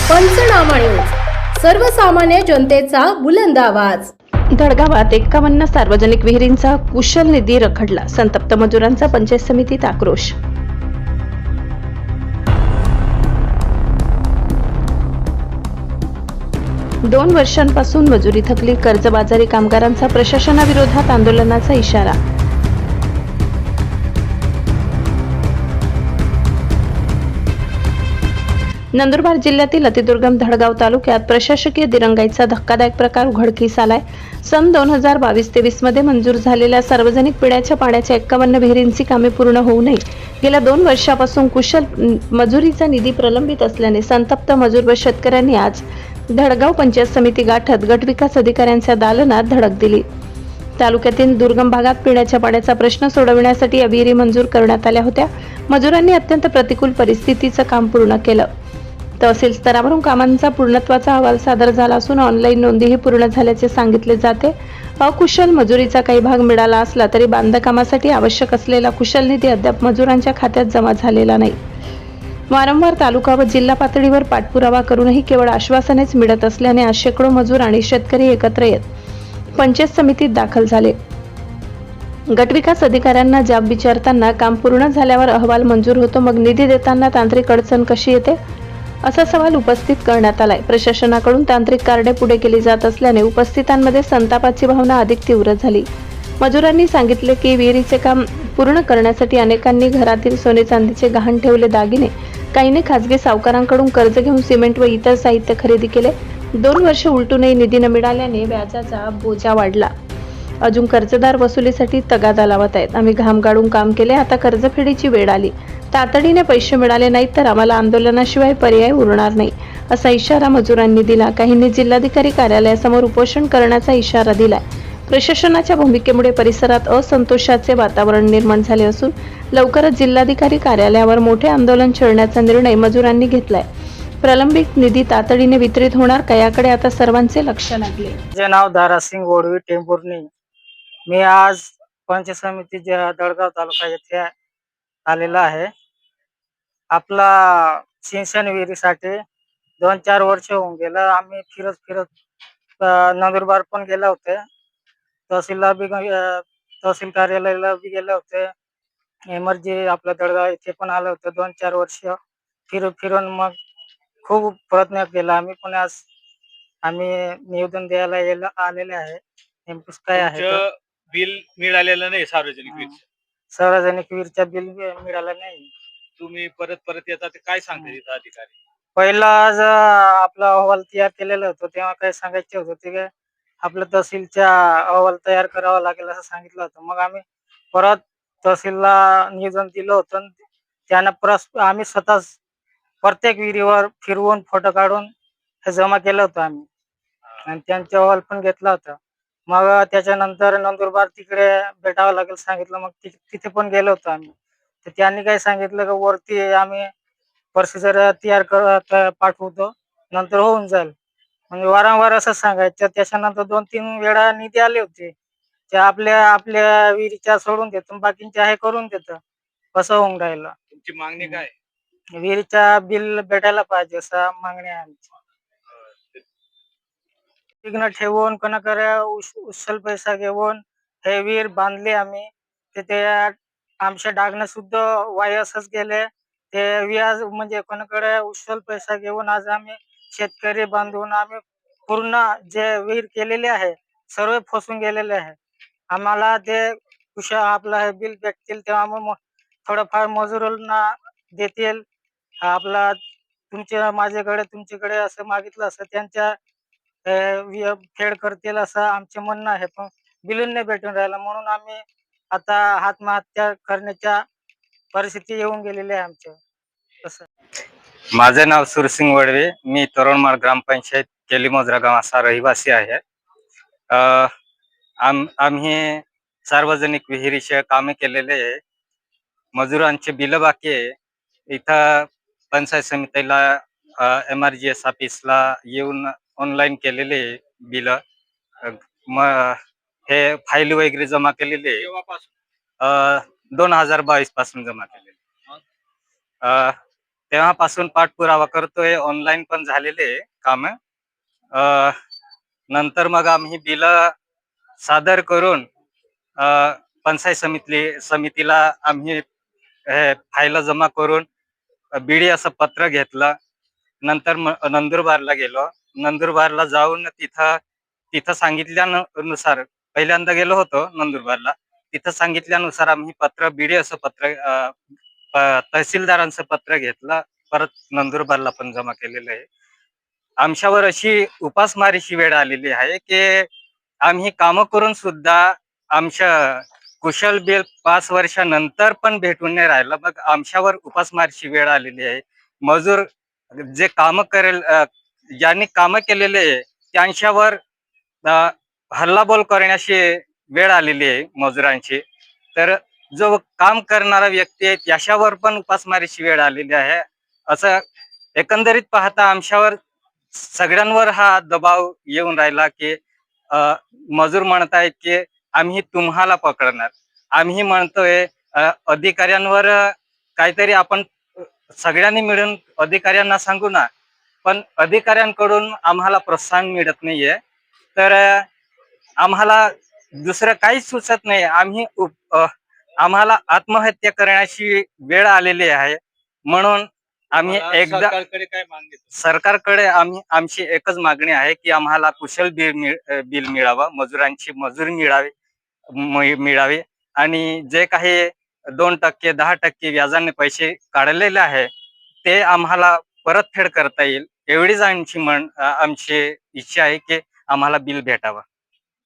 पंचनामा न्यूज, सर्वसामान्य जनतेचा बुलंद आवाज. धडगावात 51 सार्वजनिक विहिरींचा कुशल निधी रखडला. संतप्त मजुरांचा पंचायत समितीत आक्रोश. दोन वर्षांपासून मजुरी थकली. कर्जबाजारी कामगारांचा प्रशासनाविरोधात आंदोलनाचा इशारा. नंदुरबार जिल्ह्यातील अतिदुर्गम धडगाव तालुक्यात प्रशासकीय दिरंगाईचा धक्कादायक प्रकार उघडकीस आलाय. सन 2022-23 मध्ये मंजूर झालेल्या सार्वजनिक पिण्याच्या पाण्याच्या 51 विहिरींची कामे पूर्ण होऊ नये. गेल्या 2 वर्षापासून कुशल मजुरीचा निधी प्रलंबित असल्याने संतप्त मजूर व शेतकऱ्यांनी आज धडगाव पंचायत समिती गाठत गटविकास अधिकाऱ्यांच्या दालनात धडक दिली. तालुक्यातील दुर्गम भागात पिण्याच्या पाण्याचा प्रश्न सोडविण्यासाठी या विहिरी मंजूर करण्यात आल्या होत्या. मजुरांनी अत्यंत प्रतिकूल परिस्थितीचं काम पूर्ण केलं. तहसील स्तरावरून कामांचा पूर्णत्वाचा अहवाल सादर झाला असून ऑनलाईन नोंदीही पूर्ण झाल्याचे सांगितले जाते. अकुशल मजुरीचा काही भाग मिळाला असला तरी बांधकामासाठी आवश्यक असलेला कुशल निधी अद्याप मजुरांच्या खात्यात जमा झालेला नाही. वारंवार तालुका व जिल्हा पातळीवर पाठपुरावा करूनही केवळ आश्वासनेच मिळत असल्याने आज शेकडो मजूर आणि शेतकरी एकत्र येत पंचायत समितीत दाखल झाले. गटविकास अधिकाऱ्यांना जाब विचारताना काम पूर्ण झाल्यावर अहवाल मंजूर होतो, मग निधी देताना तांत्रिक अडचण कशी येते असा सवाल उपस्थित करण्यात आलाय. प्रशासनाकडून तांत्रिक कारणे पुढे केली जात असल्याने उपस्थितांमध्ये संतापाची भावना अधिक तीव्र झाली. मजुरांनी सांगितले की विहिरीचे काम पूर्ण करण्यासाठी अनेकांनी घरातील सोने चांदीचे गहाण ठेवले दागिने, काहींनी खासगी सावकारांकडून कर्ज घेऊन सिमेंट व इतर साहित्य खरेदी केले. 2 वर्ष उलटूनही निधी न मिळाल्याने व्याजाचा बोजा वाढला. अजून कर्जदार वसुलीसाठी तगादा लावत आहेत. आम्ही घाम गाळून काम केले, आता कर्जफेडीची वेळ आली. तातडीने पैसे मिळाले नाहीत तर आम्हाला आंदोलनाशिवाय पर्याय उरणार नाही असा इशारा मजुरांनी दिला. काहींनी जिल्हाधिकारी कार्यालयासमोर उपोषण करण्याचा इशारा दिलाय. प्रशासनाच्या भूमिकेमुळे परिसरात असंतोषाचे वातावरण निर्माण झाले असून लवकरच जिल्हाधिकारी कार्यालयावर मोठे आंदोलन छेडण्याचा निर्णय मजुरांनी घेतलाय. प्रलंबित निधी तातडीने वितरित होणार का याकडे आता सर्वांचे लक्ष लागले. माझे नाव दारासिंग ओडवी टेंभुर्णी. मी आज पंचायत समिती दडगाव तालुका येथे आलेला आहे. आपला सिंचन विहिरीसाठी 2-4 वर्ष होऊन गेलं. आम्ही फिरत नंदुरबार पण गेले होते, तहसील कार्यालयाला बी गेले होते, एमर्जी आपल्या दडगाव इथे पण आलं होतं. 2-4 वर्ष फिरून मग खूप प्रयत्न केला आम्ही, पण आज आम्ही निवेदन द्यायला आलेले आहे. नेमकं काय आहे बिल मिळालेलं नाही. सार्वजनिक वीरच्या बिल मिळालं नाही. तुम्ही परत येतात ते काय सांगते तिथं अधिकारी? पहिला आज आपला अहवाल तयार केलेला होता, तेव्हा काय सांगायचे होते की आपलं तहसीलच्या अहवाल तयार करावा लागेल असं सांगितलं होतं. मग आम्ही परत तहसीलला निवेदन दिलं होतं. त्यानं आम्ही स्वतः प्रत्येक विहिरीवर फिरवून फोटो काढून हे जमा केलं होतं आम्ही आणि त्यांचा अहवाल पण घेतला होता. मग त्याच्यानंतर नंदुरबार तिकडे भेटावं लागेल सांगितलं. मग तिथे पण गेलो होतो आम्ही. तर त्यांनी काय सांगितलं की वरती आम्ही प्रोसिजर तयार पाठवतो, नंतर होऊन जाईल. म्हणजे वारंवार असं सांगायचं. त्याच्यानंतर 2-3 वेळा निधी आले होते, ते आपल्या विहिरीच्या सोडून देतो, बाकींच्या हे करून देतं. कसं होऊन राहिलं? तुमची मागणी काय? विहिरीचा बिल भेटायला पाहिजे असा मागणी आहे आमची. विघ्न ठेवून कोणाकडे उचल पैसा घेऊन हे विहीर बांधले आम्ही. ते आमच्या डागणं सुद्धा वाया असंच गेले. ते व्याज म्हणजे कोणाकडे उचल पैसा घेऊन आज आम्ही शेतकरी बांधून आम्ही पूर्ण जे विहीर केलेले आहे सर्व फसून गेलेले आहे. आम्हाला ते आपलं हे बिल भेटतील तेव्हा मग थोडंफार मजुरांना देतील. आपला तुमच्याकडे असं मागितलं असं त्यांच्या फेड करतील असं आमचे म्हणणं आहे. पण बिल नाही भेटून राहिलं म्हणून आम्ही आता आत्महत्या करण्याच्या परिस्थिती येऊन गेलेली आहे आमच्या. तसं माझे नाव सुरसिंग वडवे. मी तोरणमाळ ग्रामपंचायत केलीमोजरा गावाचा रहिवासी आहे. आम्ही सार्वजनिक विहिरीचे कामे केलेले आहे. मजुरांचे बिल बाकी आहे. इथं पंचायत समितीला MRGS ऑफिसला येऊन ऑनलाईन केलेले बिल. मग हे फाईल वगैरे जमा केलेले 2022 पासून जमा केलेले. तेव्हापासून पाठपुरावा करतोय, ऑनलाईन पण झालेले काम. नंतर मग आम्ही बिल सादर करून पंचायत समितीला आम्ही फाईल जमा करून बीडी असं पत्र घेतलं. नंतर नंदुरबारला गेलो. नंदुरबारला जाऊन तिथं सांगितल्यानुसार पहिल्यांदा गेलो होतो नंदुरबारला. तिथं सांगितल्यानुसार आम्ही बीडी असं पत्र तहसीलदारांचं पत्र घेतलं. परत नंदुरबारला पण जमा केलेलं आहे. आमच्यावर अशी उपासमारीची वेळ आलेली आहे की आम्ही कामं करून सुद्धा आमच्या कुशल बिल 5 वर्षानंतर पण भेटून नाही राहिलं. मग आमच्यावर उपासमारीची वेळ आलेली आहे. मजूर जे काम करेल, ज्यांनी कामं केलेले आहे त्यांच्यावर हल्लाबोल करण्याची वेळ आलेली आहे मजुरांची. तर जो काम करणारा व्यक्ती आहे त्याच्यावर पण उपासमारीची वेळ आलेली आहे. असं एकंदरीत पाहता आमच्यावर सगळ्यांवर हा दबाव येऊन राहिला की मजूर म्हणतायत की आम्ही तुम्हाला पकडणार. आम्ही म्हणतोय अधिकाऱ्यांवर काहीतरी आपण सगळ्यांनी मिळून अधिकाऱ्यांना सांगू ना, पण अधिकाऱ्यांकडून आम्हाला प्रोत्साहन मिळत नाहीये. तर आम्हाला दुसरं काहीच सुचत नाही. आम्हाला आत्महत्या करण्याची वेळ आलेली आहे. म्हणून आम्ही एकदा सरकारकडे काय मागणी? सरकारकडे आमची एकच मागणी आहे की आम्हाला कुशल बिल मिळावं, मजुरांची मजुरी मिळावी आणि जे काही 2%, 10% व्याजाने पैसे काढलेले आहे ते आम्हाला परतफेड करता येईल. एवढीच आमची इच्छा आहे की आम्हाला बिल भेटावं.